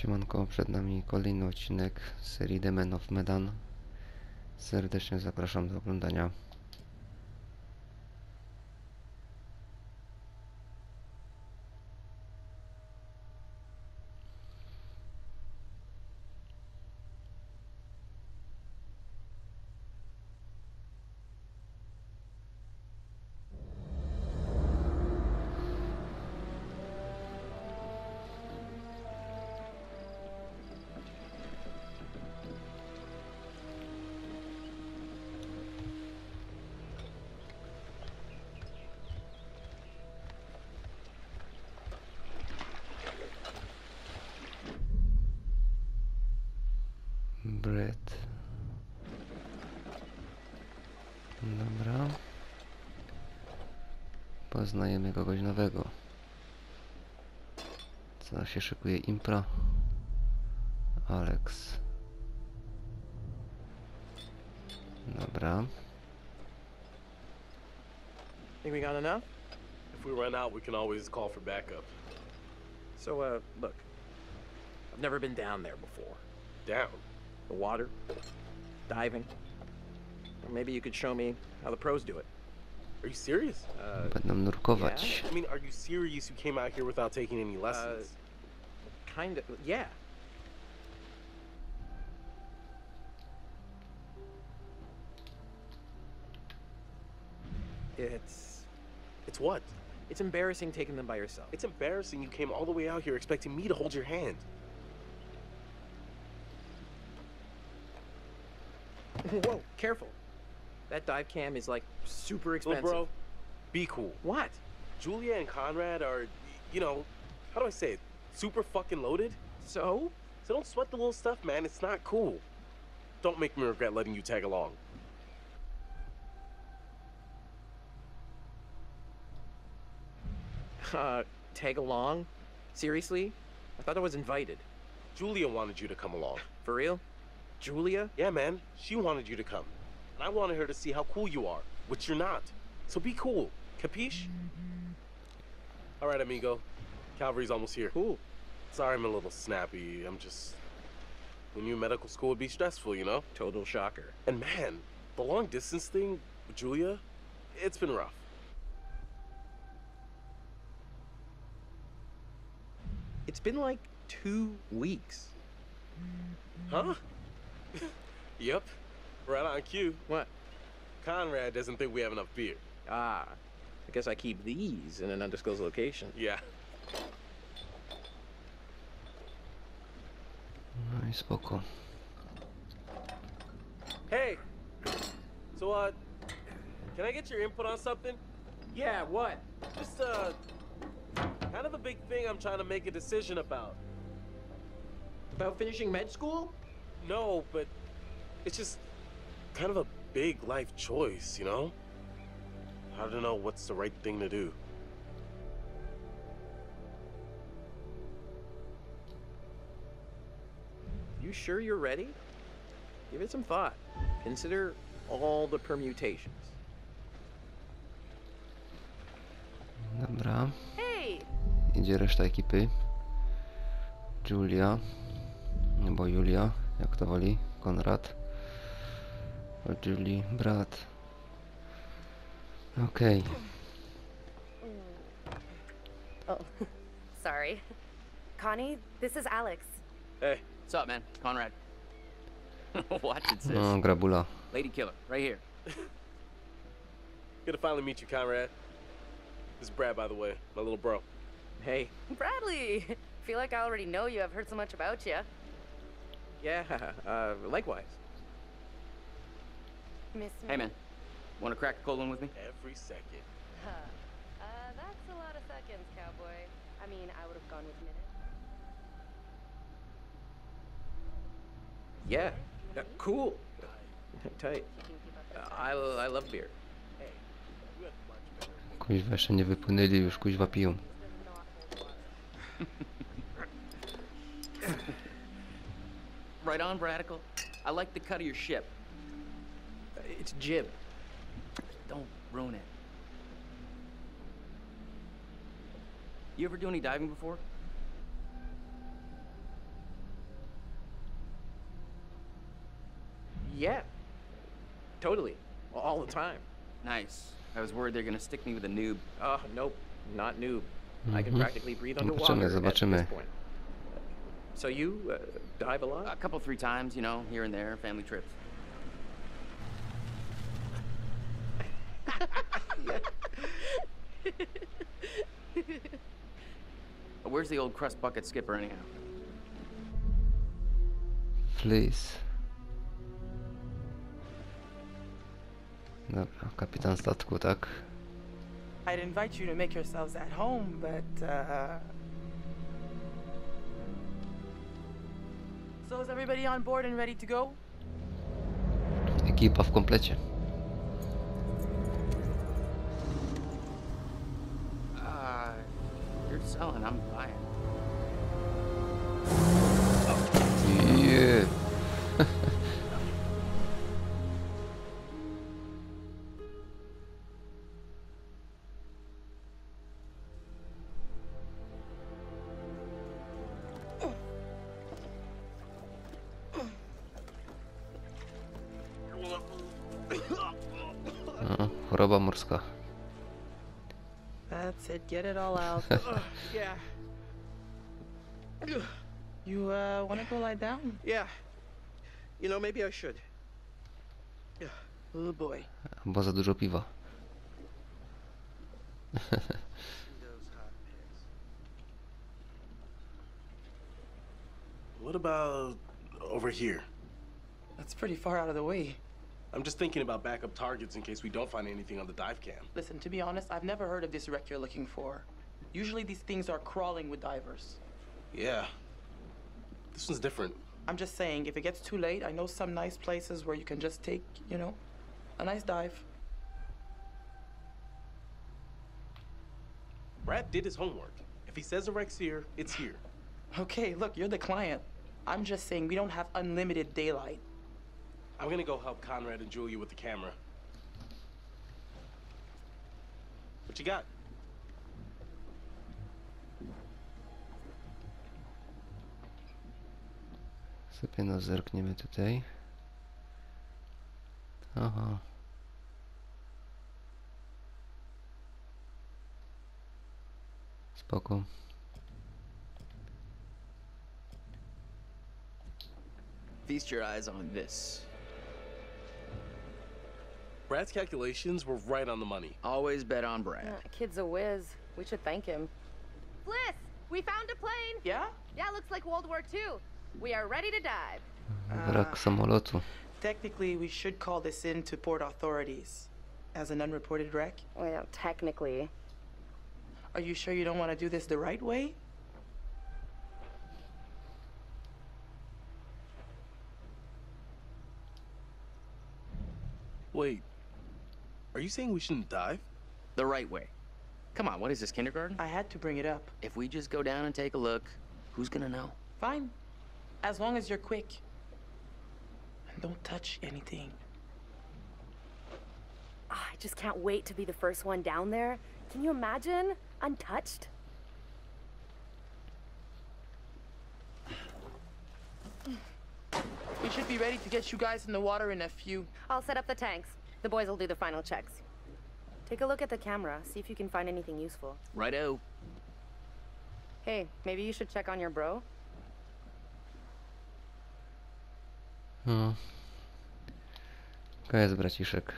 Siemanko, przed nami kolejny odcinek z serii The Man of Medan. Serdecznie zapraszam do oglądania. Bread. Dobra. Poznajemy kogoś nowego. Co się szykuje? Impra. Alex. Dobra. Think we got enough? If we run out, we can always call for backup. So, look. I've never been down there before. Down? The water, diving. Or maybe you could show me how the pros do it. Are you serious? Będą nurkować. I mean, are you serious you came out here without taking any lessons? Kind of, yeah. It's what? It's embarrassing taking them by yourself. It's embarrassing you came all the way out here expecting me to hold your hand. Whoa, careful. That dive cam is like super expensive. Little bro, be cool. What? Julia and Conrad are, you know, how do I say it? Super fucking loaded. So? So don't sweat the little stuff, man. It's not cool. Don't make me regret letting you tag along. Tag along? Seriously? I thought I was invited. Julia wanted you to come along. For real? Julia? Yeah, man. She wanted you to come. And I wanted her to see how cool you are, which you're not. So be cool. Capiche? All right, amigo. Calvary's almost here. Cool. Sorry I'm a little snappy. I'm just... We knew medical school would be stressful, you know? Total shocker. And man, the long distance thing with Julia, it's been rough. It's been like 2 weeks. Huh? Yep. Right on cue. What? Conrad doesn't think we have enough beer. Ah, I guess I keep these in an undisclosed location. Yeah. No i spoko. Hey! So, can I get your input on something? Yeah, what? Just, kind of a big thing I'm trying to make a decision about. About finishing med school? No, but it's just kind of a big life choice, you know? I don't know what's the right thing to do. You sure you're ready? Give it some thought. Consider all the permutations. Dobra. Hey! Idzie reszta ekipy. Julia. Albo Julia, jak to woli. Konrad. O Julie, brat. Okej. Oh, sorry. Connie, this is Alex. Hey. What's up, man? Conrad. Watch it, sis. No, grabula. Lady killer, right here. Good to finally meet you, Conrad. This is Brad, by the way, my little bro. Hey. Bradley! Feel like I already know you. I've heard so much about you. Yeah, likewise. Miss me? Hey, man. Want to crack a cold one with me? Every second. Huh. That's a lot of seconds, cowboy. I mean, I would have gone with minutes. Yeah, cool. Tight. You can keep up that I love beer. Hey, you had much better. Kuźwa, jeszcze nie wypłynęli, już kuźwa piją. Right on, Bradical. I like the cut of your ship. It's jib. Don't ruin it. You ever do any diving before? Yeah. Totally. All the time. Nice. I was worried they're gonna stick me with a noob. Nope. Not noob. I can practically breathe Zobaczymy, underwater at zobaczymy. this point. So you dive a lot? A couple, 3 times, you know, here and there, family trips. Where's the old crust bucket skipper anyhow? Please. Dobra, kapitan statku, tak? I'd invite you to make yourselves at home, but so is everybody on board and ready to go? Ekipa w komplecie. You're selling, I'm buying. Yeah. No, choroba morska. That's it, get it all out. Yeah. You wanna go lie down? Yeah. You know, maybe I should. Yeah. Oh boy. Bo za dużo piwa. What about over here? That's pretty far out of the way. I'm just thinking about backup targets in case we don't find anything on the dive cam. Listen, to be honest, I've never heard of this wreck you're looking for. Usually these things are crawling with divers. Yeah. This one's different. I'm just saying, if it gets too late, I know some nice places where you can just take, you know, a nice dive. Brad did his homework. If he says the wreck's here, it's here. Okay, look, you're the client. I'm just saying we don't have unlimited daylight. I'm gonna go help Conrad and Julia with the camera. What you got? Sobie no zerkniemy tutaj. Aha. Spoko. Feast your eyes on this. Brad's calculations were right on the money. Always bet on Brad. Kid's a whiz. We should thank him. Bliss, we found a plane. Yeah? Yeah, looks like World War II. We are ready to dive. Wrak samolotu. Technically, we should call this in to port authorities as an unreported wreck. Well, technically. Are you sure you don't want to do this the right way? Wait, are you saying we shouldn't dive? The right way. Come on, what is this, kindergarten? I had to bring it up. If we just go down and take a look, who's gonna know? Fine. As long as you're quick. And don't touch anything. I just can't wait to be the first one down there. Can you imagine? Untouched? We should be ready to get you guys in the water in a few. I'll set up the tanks. The boys will do the final checks. Take a look at the camera, see if you can find anything useful. Righto. Hey, maybe you should check on your bro? No. To jest braciszek.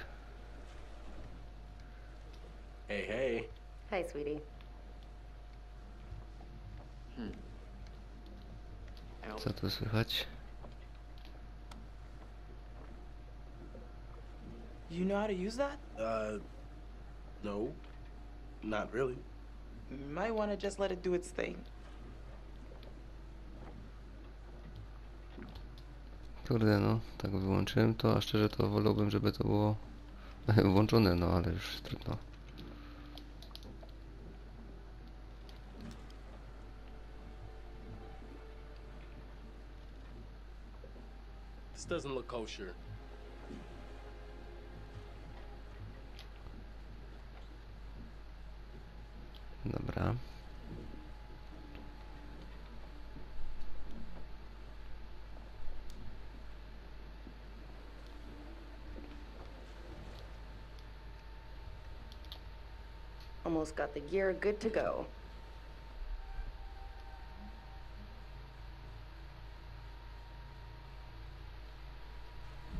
Hey, hey. Hey, sweetie. Co tu słychać? You know how to use that? No. Not really. You might want to just let it do its thing. Kurde, no, tak wyłączyłem to, a szczerze to wolałbym, żeby to było włączone, no ale już trudno. This doesn't look kosher. Dobra. almost got the gear good to go.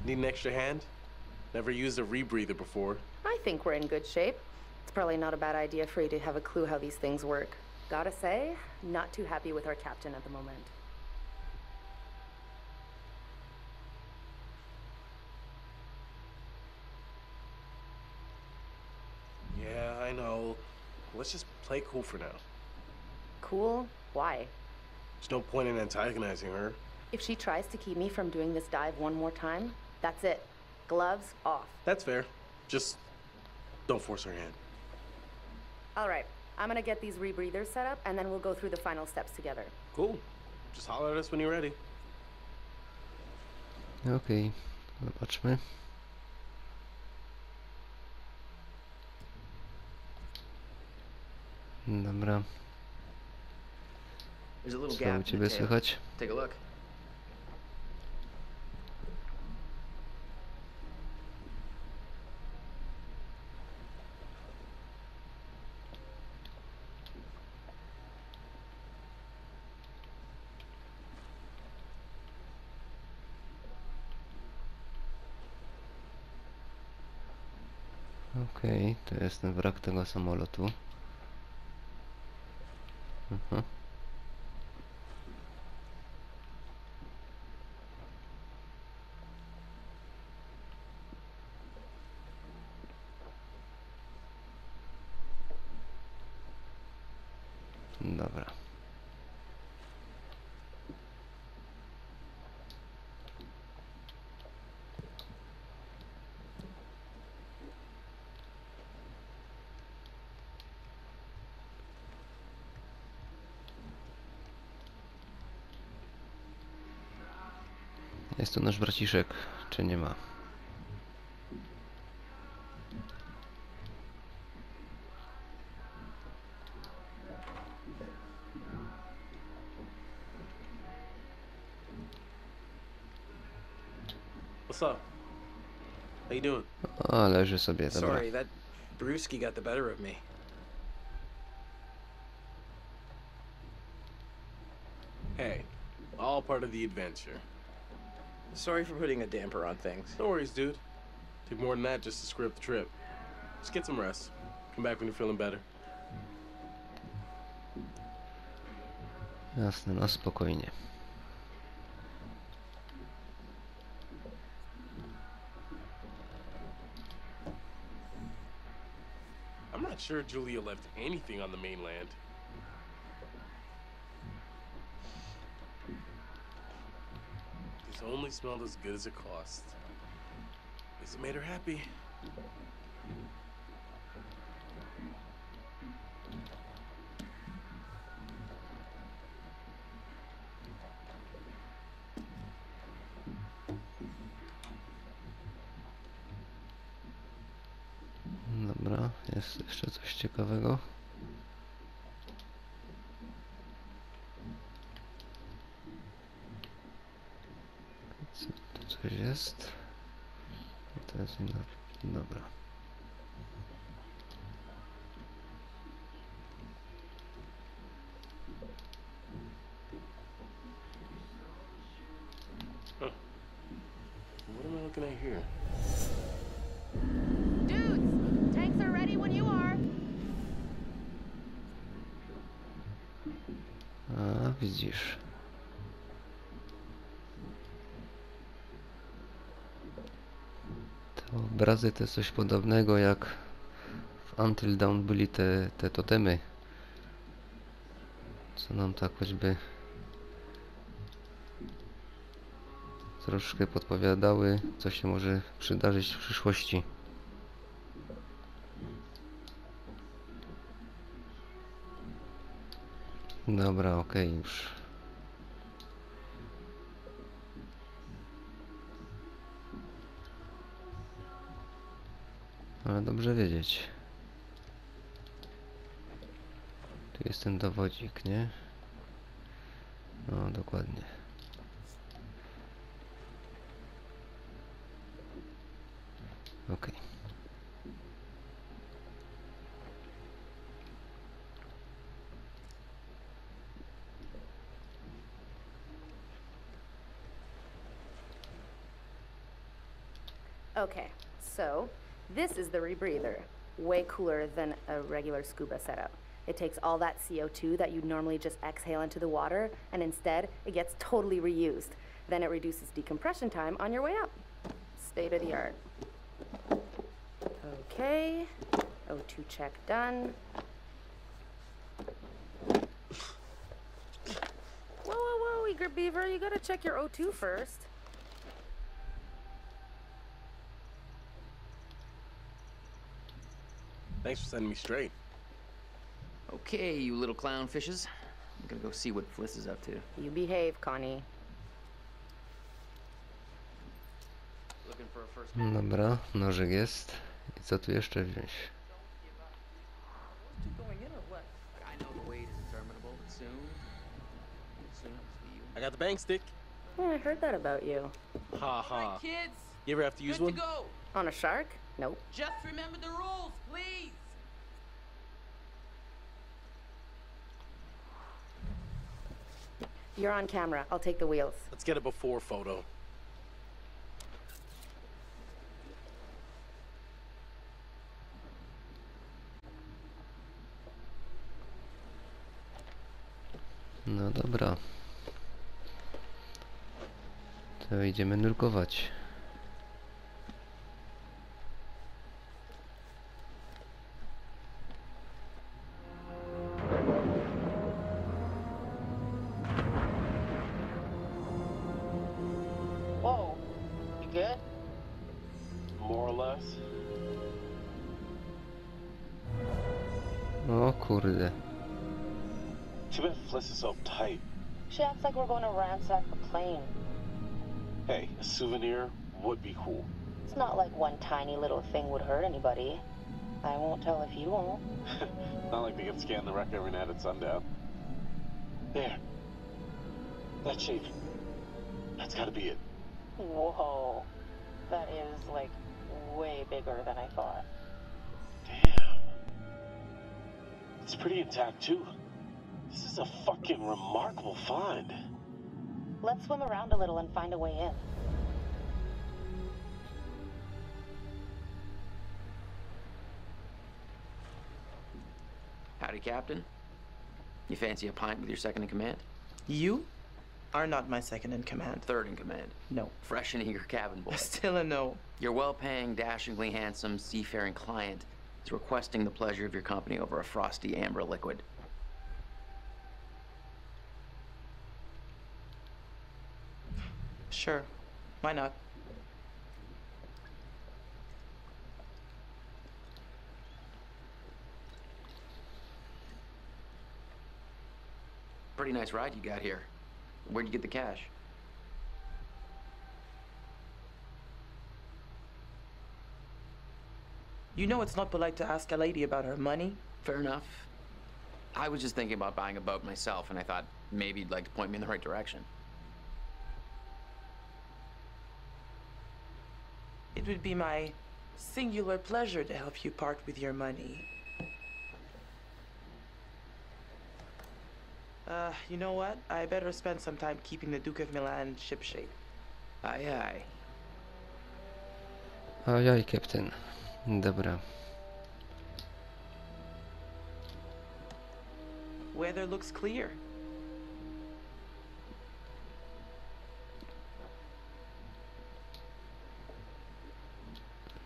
Need an extra hand? Never used a rebreather before. I think we're in good shape. It's probably not a bad idea for you to have a clue how these things work. Gotta say, not too happy with our captain at the moment. Yeah, I know. Let's just play cool for now. Cool? Why? There's no point in antagonizing her. If she tries to keep me from doing this dive one more time, that's it. Gloves off. That's fair. Just don't force her hand. All right, I'm gonna get these rebreathers set up, and then we'll go through the final steps together. Cool. Just holler at us when you're ready. Okej, zobaczmy. Dobra, There's a little co u gap in ciebie the tail. słychać? Take a look. Okej, to jest ten wrak tego samolotu. Aha. Dobra. Jest tu nasz braciszek, czy nie ma? What's up? How you doing? O, leży sobie, dobra. Sorry, that brewski got the better of me. Hey, all part of the adventure. Sorry for putting a damper on things. No worries, dude. Took more than that just to screw up the trip. Just get some rest. Come back when you're feeling better. Jasne, no spokojnie. I'm not sure Julia left anything on the mainland. This only smelled as good as it cost. Guess it made her happy. Dobra, jest jeszcze coś ciekawego. Co tu coś jest? To jest inna. Dobra. What am I looking at here? Dudes, tanks are ready when you are. A, widzisz. Te obrazy to jest coś podobnego jak w Until Dawn byli te totemy. Co nam tak choćby troszkę podpowiadały, co się może przydarzyć w przyszłości. Dobra, okej, już. Ale dobrze wiedzieć. Tu jest ten dowodzik, nie? No, dokładnie. Okej. Okay, so this is the rebreather. Way cooler than a regular scuba setup. It takes all that CO2 that you'd normally just exhale into the water, and instead, it gets totally reused. Then it reduces decompression time on your way up. State of the art. Okay, O2 check done. Whoa, eager beaver, you gotta check your O2 first. Thanks for setting me straight. Okay, you little clownfishes. I'm gonna go see what Fliss is up to. You behave, Connie. Looking for a first. Dobra, nożyk jest. I co tu jeszcze wziąć? Going in or what? I know the wait is interminable, but soon I got the bang stick. Yeah, I heard that about you. Ha ha. Kids, You ever have to use good one? to go. On a shark? Nope. Just remember the rules, please. You're on camera. I'll take the wheels. Let's get a before photo. No dobra. To idziemy nurkować. Whoa, you good? More or less. O kurde. Too bad Fliss is so tight. She acts like we're going to ransack the plane. Hey, a souvenir would be cool. It's not like one tiny little thing would hurt anybody. I won't tell if you won't. Not like they can scan the wreck every night at sundown. There. That shape. That's gotta be it. Whoa. That is, like, way bigger than I thought. Damn. It's pretty intact, too. This is a fucking remarkable find. Let's swim around a little and find a way in. Howdy, Captain. You fancy a pint with your second in command? You are not my second in command. Third in command. No. Fresh and eager cabin boy. Still a no. Your well-paying, dashingly handsome, seafaring client is requesting the pleasure of your company over a frosty amber liquid. Sure. Why not? Pretty nice ride you got here. Where'd you get the cash? You know it's not polite to ask a lady about her money. Fair enough. I was just thinking about buying a boat myself, and I thought maybe you'd like to point me in the right direction. It would be my singular pleasure to help you part with your money. You know what? I better spend some time keeping the Duke of Milan shipshape. Aye, aye. Ojoj, Captain. Dobra. Weather looks clear.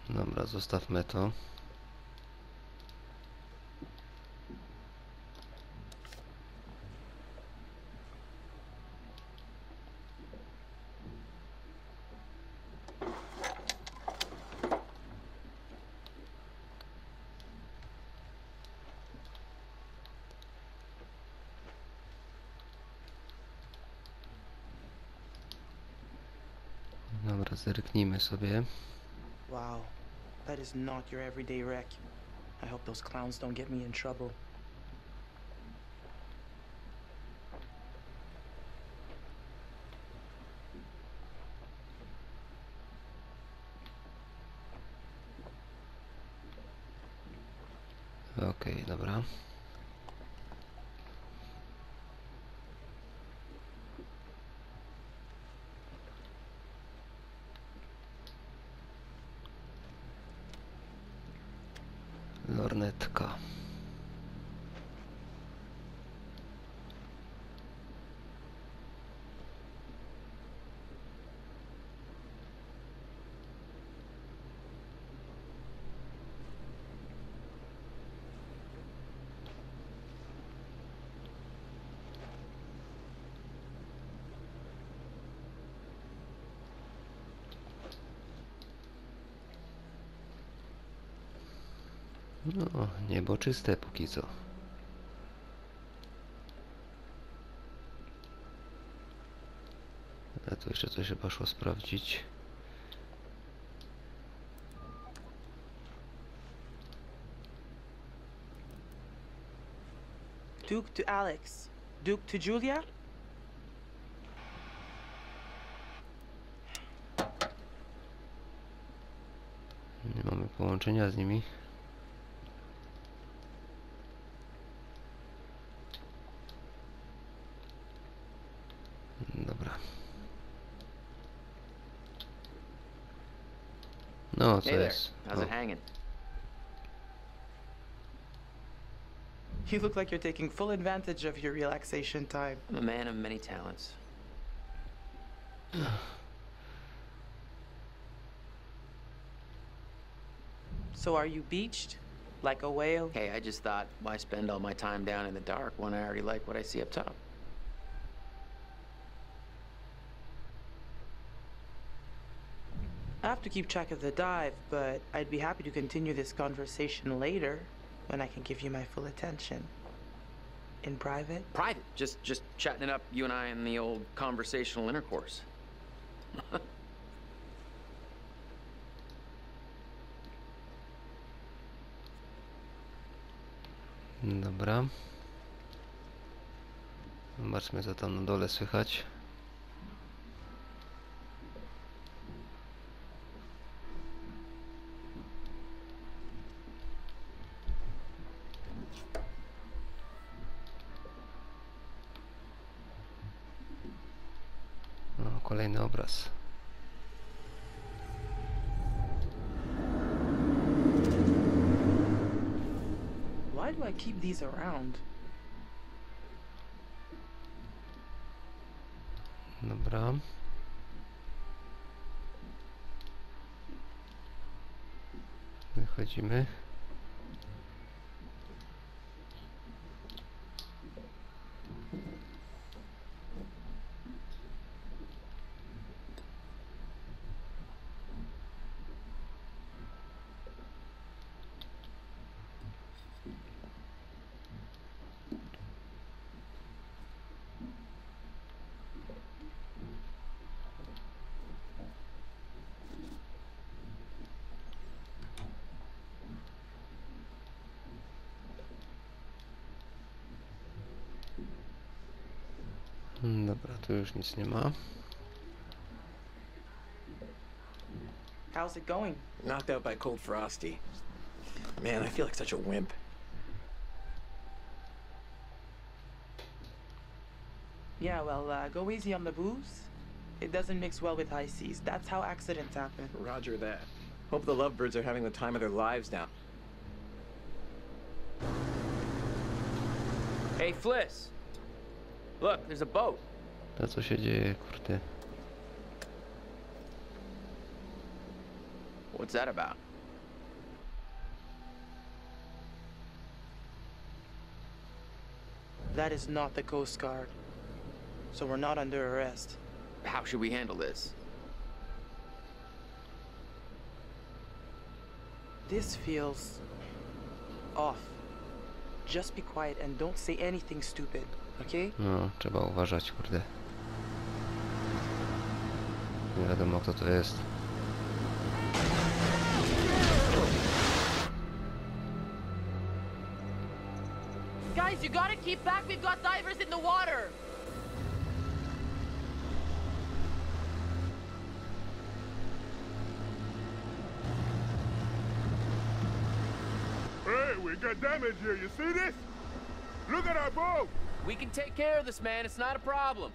Dobra, zostawmy to. Dobra, zerknijmy sobie. Wow, that is not your everyday wreck. I hope those clowns don't get me in trouble. Okej, dobra. Lornetka. No, niebo czyste póki co. A tu jeszcze coś chyba szło sprawdzić. Duke to Alex. Duke to Julia? Nie mamy połączenia z nimi. Dobra. No, co Hey there. jest? How's it hanging? You look like you're taking full advantage of your relaxation time. I'm a man of many talents. So are you beached? Like a whale? Hey, I just thought, why spend all my time down in the dark when I already like what I see up top? I have to keep track of the dive, but I'd be happy to continue this conversation later when I can give you my full attention. In private? Private, just chatting it up, you and I in the old conversational intercourse. Dobra. Zobaczmy, co tam na dole słychać. O, kolejny obraz. Why do I keep these around? Dobra. Wychodzimy. Dobra, tu już nic nie ma. How's it going? Knocked out by cold frosty. Man, I feel like such a wimp. Yeah, well, go easy on the booze. It doesn't mix well with high seas. That's how accidents happen. Roger that. Hope the lovebirds are having the time of their lives down. Hey, Fliss! Look, there's a boat. To co się dzieje, kurde. What's that about? That is not the Coast Guard. So we're not under arrest. How should we handle this? This feels off. Just be quiet and don't say anything stupid, okay? No, trzeba uważać, kurde. Nie wiadomo, kto to jest. Guys, you gotta keep back. We've got divers in the water. Hey, we got damage here. You see this? Look at our boat. We can take care of this, man. It's not a problem.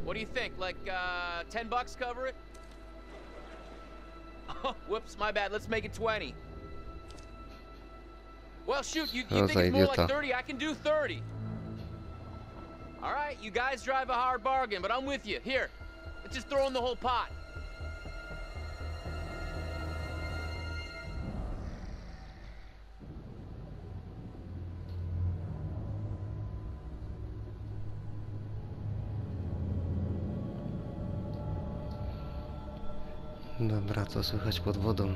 What do you think? Like, $10 cover it? Oh, whoops, my bad. Let's make it 20. Well, shoot, you Co think za it's more like idiota. 30? I can do 30. All right, you guys drive a hard bargain, but I'm with you. Here, let's just throw in the whole pot. Dobra, co słychać pod wodą?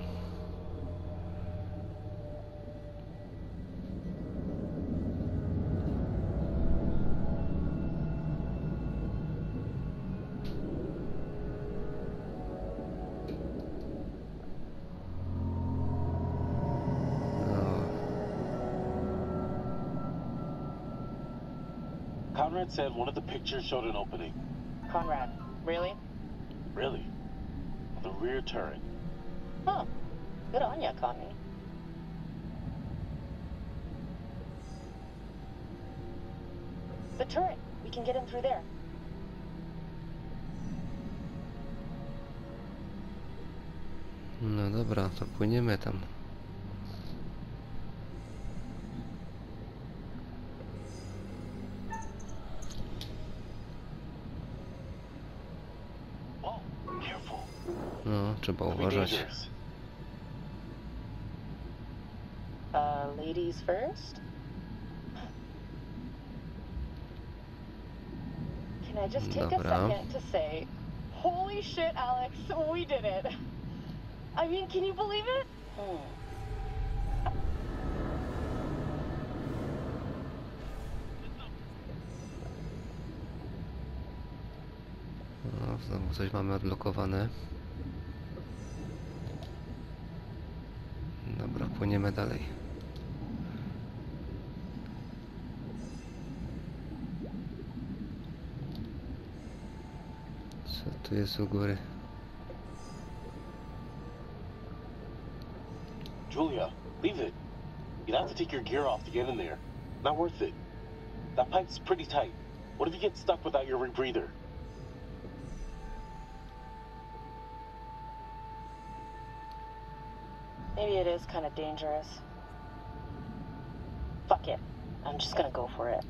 Conrad said one of the pictures showed an opening. Conrad, really? Really? The rear turret. Huh. Good on ya, Connie. The turret. We can get in through there. No dobra, to płyniemy tam. Whoa, careful. No, trzeba Could be uważać. dangerous. Ladies first? Can I just take a Dobra. second to say, holy shit, Alex, we did it. I mean, can you believe it? No, znowu coś mamy odblokowane. Dobra, płyniemy dalej. Co tu jest u góry? Julia, leave it. You'd have to take your gear off to get in there. Not worth it. That pipe's pretty tight. What if you get stuck without your rebreather? Maybe it is kind of dangerous. Fuck it. I'm just gonna go for it.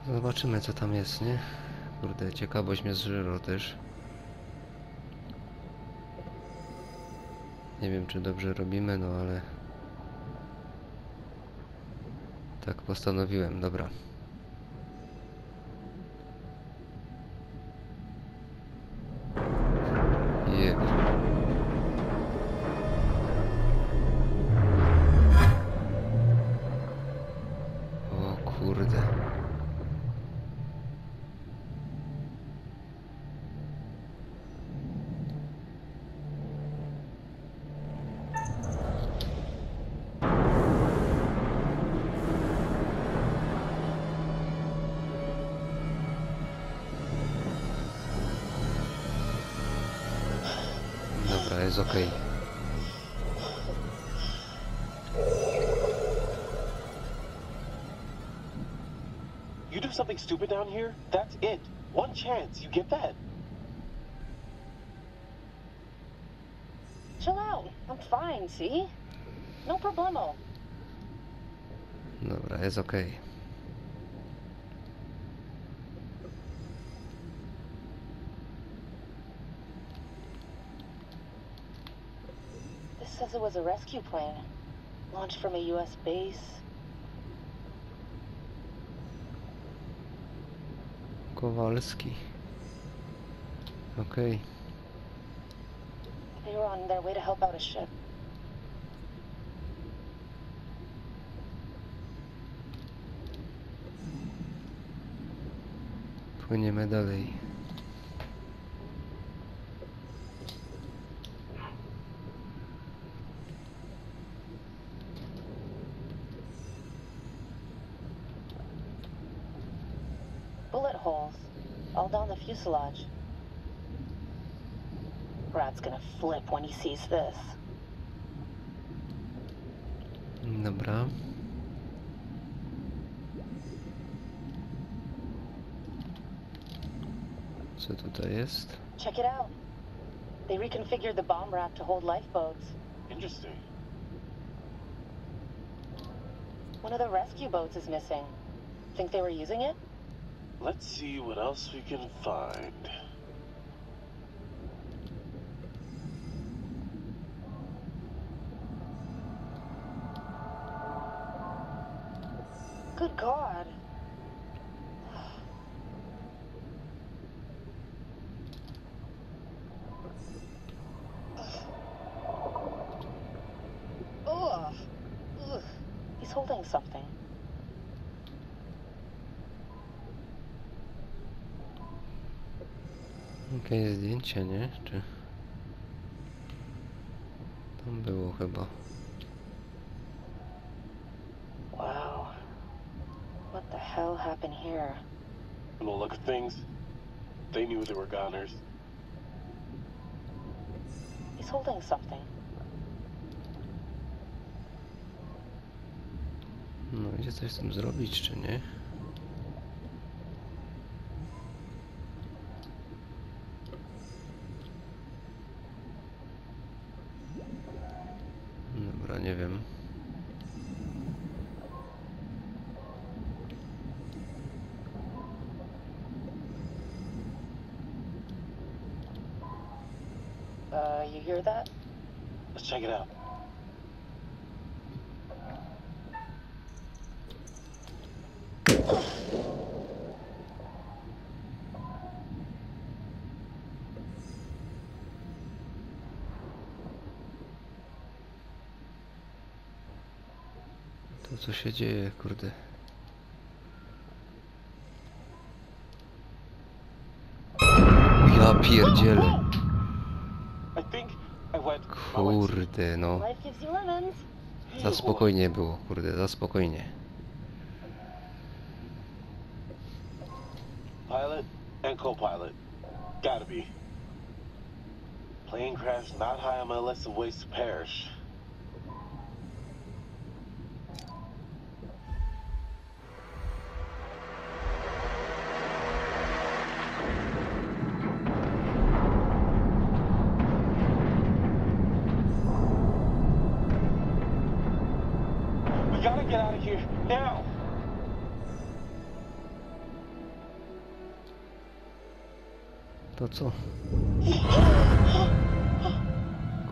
Zobaczymy, co tam jest, nie? Kurde, ciekawość mnie zżera też. Nie wiem, czy dobrze robimy, no ale... tak postanowiłem, dobra. Jeb. O kurde. Dobra, jest okej. You do something stupid down here, that's it. One chance, you get that? Chill out. I'm fine, see? No problemo. Dobra, jest okej. This says it was a rescue plane. Launched from a U.S. base. Kowalski. Okej. They were on their way to help out a ship. Płyniemy dalej. Bullet holes. All down the fuselage. Brad's gonna flip when he sees this. Dobra. Co tutaj jest? Check it out. They reconfigured the bomb rack to hold lifeboats. Interesting. One of the rescue boats is missing. Think they were using it? Let's see what else we can find. Good God. Ugh. Ugh. He's holding something. Okej, zdjęcie, nie? Czy... Tam było chyba. Wow. What the hell happened here? From the look of things, they knew they were goners. He's holding something. No, idzie coś z tym zrobić, czy nie? Dobra, nie wiem. You hear that? Let's check it out. To co się dzieje, kurde. Ja pierdzielę. I think I went. Kurde, no. Life gives you lemons. Za spokojnie było, kurde, za spokojnie. Pilot and co-pilot. Gotta be. Plane crash not high on my list of ways to perish. We gotta get out of here now. To co?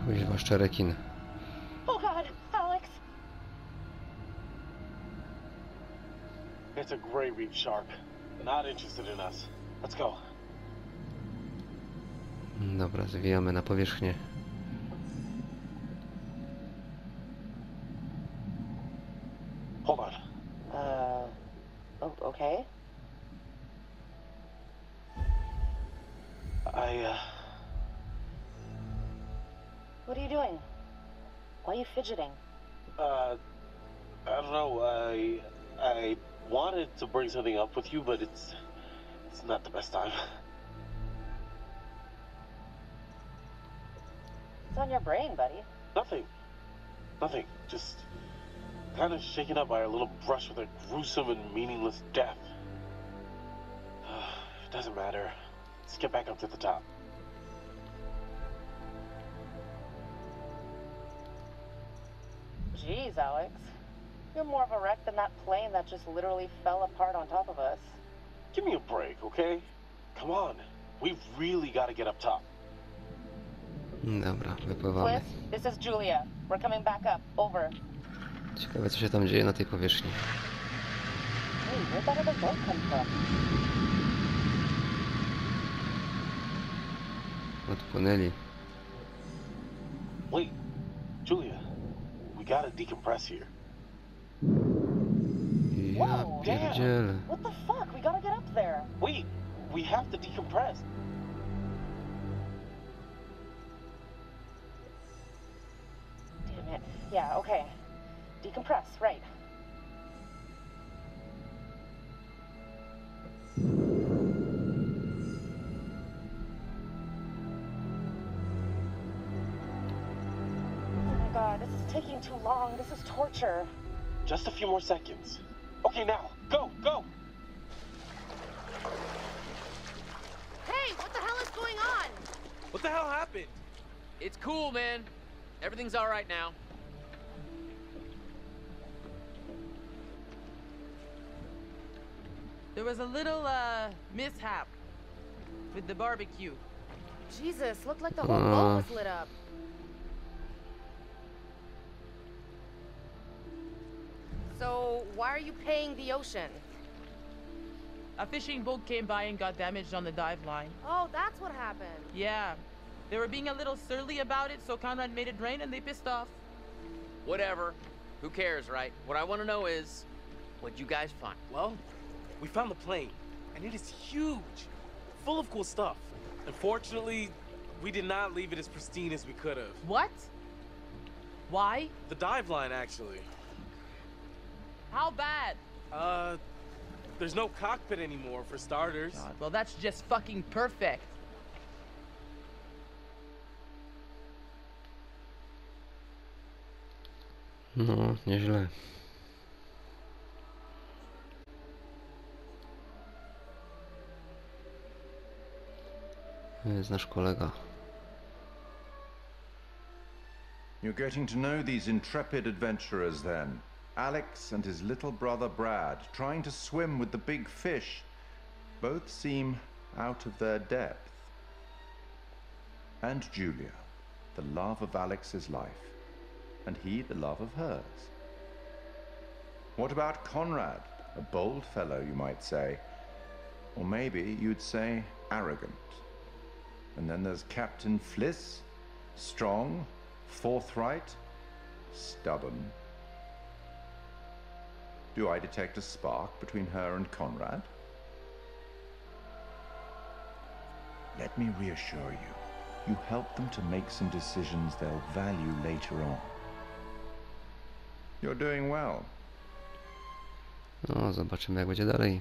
Kuźwa, szczerekin. Oh God, Alex. It's a gray reef shark. Not interested in us. Let's go. Dobra, zwijamy na powierzchnię. Hold on. Oh, okay. What are you doing? Why are you fidgeting? I don't know. I wanted to bring something up with you, but it's not the best time. What's on your brain, buddy? Nothing. Nothing. Just kind of shaken up by our little brush with a gruesome and meaningless death. It doesn't matter. Let's get back up to the top. Jeez, Alex. You're more of a wreck than that plane that just literally fell apart on top of us. Give me a break, okay? Come on. We've really got to get up top. Dobra, wypływamy. Bliss, this is Julia. We're coming back up. Over. Ciekawe, co się tam dzieje na tej powierzchni. Hey, where'd that other boat come from? Odpłynęli. Wait, Julia. We gotta decompress here. Ja Whoa, pierdzielę. What the fuck? We gotta get up there. Wait, we have to decompress. Damn it. Yeah, okay. Decompress, right. Oh my god, this is taking too long. This is torture. Just a few more seconds. Okay, now, go, go! Hey, what the hell is going on? What the hell happened? It's cool, man. Everything's all right now. There was a little, mishap with the barbecue. Jesus, looked like the whole boat was lit up. So, why are you paying the ocean? A fishing boat came by and got damaged on the dive line. Oh, that's what happened. Yeah. They were being a little surly about it, so Conrad made it rain and they pissed off. Whatever. Who cares, right? What I want to know is, what'd you guys find? Well, we found the plane, and it is huge, full of cool stuff. Unfortunately, we did not leave it as pristine as we could have. What? Why? The dive line, actually. How bad? There's no cockpit anymore, for starters. God, well, that's just fucking perfect. No, nieźle. Jest nasz kolega. You're getting to know these intrepid adventurers then. Alex and his little brother Brad, trying to swim with the big fish. Both seem out of their depth. And Julia, the love of Alex's life, and he the love of hers. What about Conrad? A bold fellow, you might say. Or maybe you'd say arrogant. And then there's Captain Fliss, strong, forthright, stubborn. Do I detect a spark between her and Conrad? Let me reassure you, you help them to make some decisions they'll value later on. You're doing well. No, zobaczymy jak będzie dalej.